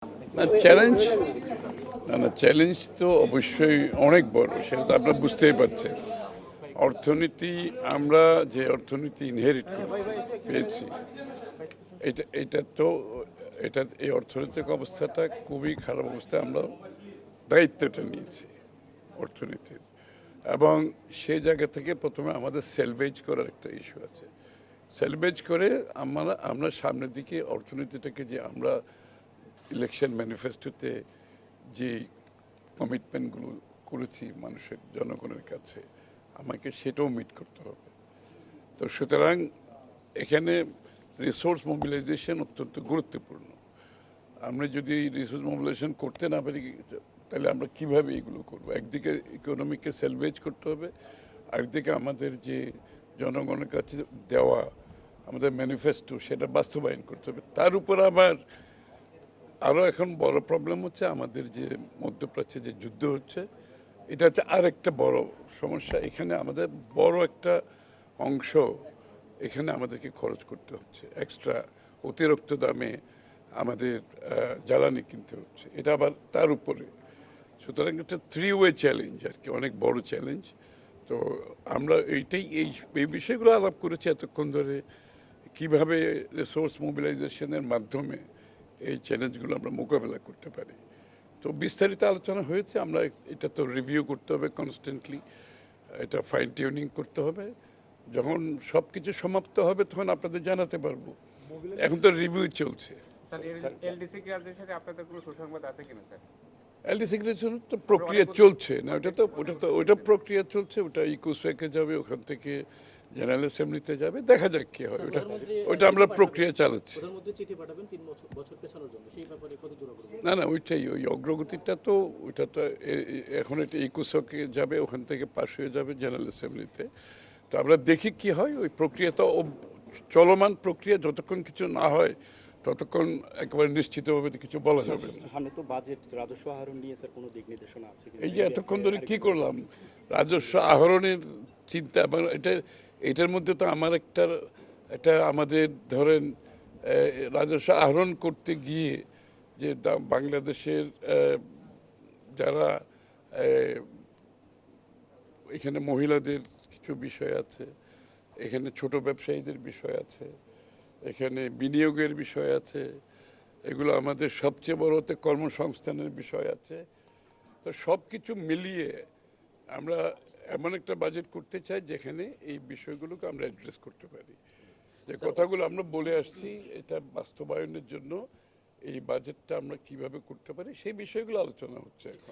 না চ্যালেঞ্জ না চ্যালেঞ্জ তো অবশ্যই অনেক বড়, সেটা তো আপনারা বুঝতেই পারছেন। অর্থনীতি, আমরা যে অর্থনীতি ইনহেরিট করেছি, পেয়েছি, এটা তো এই অর্থনৈতিক অবস্থাটা খুবই খারাপ অবস্থায় আমরা দায়িত্বটা নিয়েছি অর্থনীতির, এবং সেই জায়গা থেকে প্রথমে আমাদের সেলভেজ করার একটা ইস্যু আছে। সেলভেজ করে আমরা সামনের দিকে অর্থনীতিটাকে, যে আমরা ইলেকশন ম্যানিফেস্টোতে যে কমিটমেন্টগুলো করেছি মানুষের, জনগণের কাছে, আমাকে সেটাও মিট করতে হবে। তো সুতরাং এখানে রিসোর্স মোবিলাইজেশন অত্যন্ত গুরুত্বপূর্ণ। আমরা যদি রিসোর্স মোবিলাইজেশন করতে না পারি, তাহলে আমরা কিভাবে এগুলো করব? একদিকে ইকোনমিকে সেলভেজ করতে হবে, আরেকদিকে আমাদের যে জনগণের কাছে দেওয়া আমাদের ম্যানিফেস্টো, সেটা বাস্তবায়ন করতে হবে। তার উপর আবার আরও এখন বড় প্রবলেম হচ্ছে আমাদের যে মধ্যপ্রাচ্যে যে যুদ্ধ হচ্ছে, এটা হচ্ছে আরেকটা বড় সমস্যা। এখানে আমাদের বড় একটা অংশ এখানে আমাদেরকে খরচ করতে হচ্ছে, এক্সট্রা অতিরিক্ত দামে আমাদের জ্বালানি কিনতে হচ্ছে, এটা আবার তার উপরে। সুতরাং একটা থ্রি ওয়ে চ্যালেঞ্জ আর কি, অনেক বড় চ্যালেঞ্জ। তো আমরা এই বিষয়গুলো আলাপ করেছি এতক্ষণ ধরে, কিভাবে রিসোর্স মোবিলাইজেশনের মাধ্যমে এই চ্যালেঞ্জগুলো আমরা মোকাবেলা করতে পারি। তো বিস্তারিত আলোচনা হয়েছে। আমরা এটা তো রিভিউ করতে হবে কনস্ট্যান্টলি, এটা ফাইন টিউনিং করতে হবে। যখন সব কিছু সমাপ্ত হবে তখন আপনাদের জানাতে পারবো। এখন তো রিভিউ চলছে। এলডিসি ক্রিয়াদের সাথে আপনাদের কোনো সুসংবাদ আছে কিনা স্যার? এলডিসি সিগনেচার তো প্রক্রিয়া চলছে না, ওটা প্রক্রিয়া চলছে। ওটা ইকোসেকে যাবে, ওখান থেকে জেনারেল অ্যাসেম্বলিতে যাবে, দেখা যাক কি হয়। ওটা আমরা প্রক্রিয়া চালাচ্ছি। না না, ওই অগ্রগতিটা তো ওইটা তো এখন এটা ইকোসকে যাবে, ওখান থেকে পাশ হয়ে যাবে জেনারেল অ্যাসেম্বলিতে। তো আমরা দেখি কি হয়। ওই প্রক্রিয়া তো চলমান প্রক্রিয়া, যতক্ষণ কিছু না হয় ততক্ষণ একেবারে নিশ্চিতভাবে কিছু বলা যাবে না। সামনে তো বাজেট, রাজস্ব আহরণ নিয়ে স্যার কোনো দিক নির্দেশনা আছে কিনা? এই যে এতক্ষণ ধরে কি করলাম, রাজস্ব আহরণের চিন্তা, এবং এটার মধ্যে তো আমার এটা আমাদের ধরেন রাজস্ব আহরণ করতে গিয়ে যে বাংলাদেশের যারা এখানে মহিলাদের কিছু বিষয় আছে, এখানে ছোট ব্যবসায়ীদের বিষয় আছে, এখানে বিনিয়োগের বিষয় আছে, এগুলো আমাদের সবচেয়ে বড় হতে কর্মসংস্থানের বিষয় আছে। তো সব কিছু মিলিয়ে আমরা এমন একটা বাজেট করতে চাই যেখানে এই বিষয়গুলোকে আমরা অ্যাড্রেস করতে পারি। যে কথাগুলো আমরা বলে আসছি, এটা বাস্তবায়নের জন্য এই বাজেটটা আমরা কিভাবে করতে পারি, সেই বিষয়গুলো আলোচনা হচ্ছে এখন।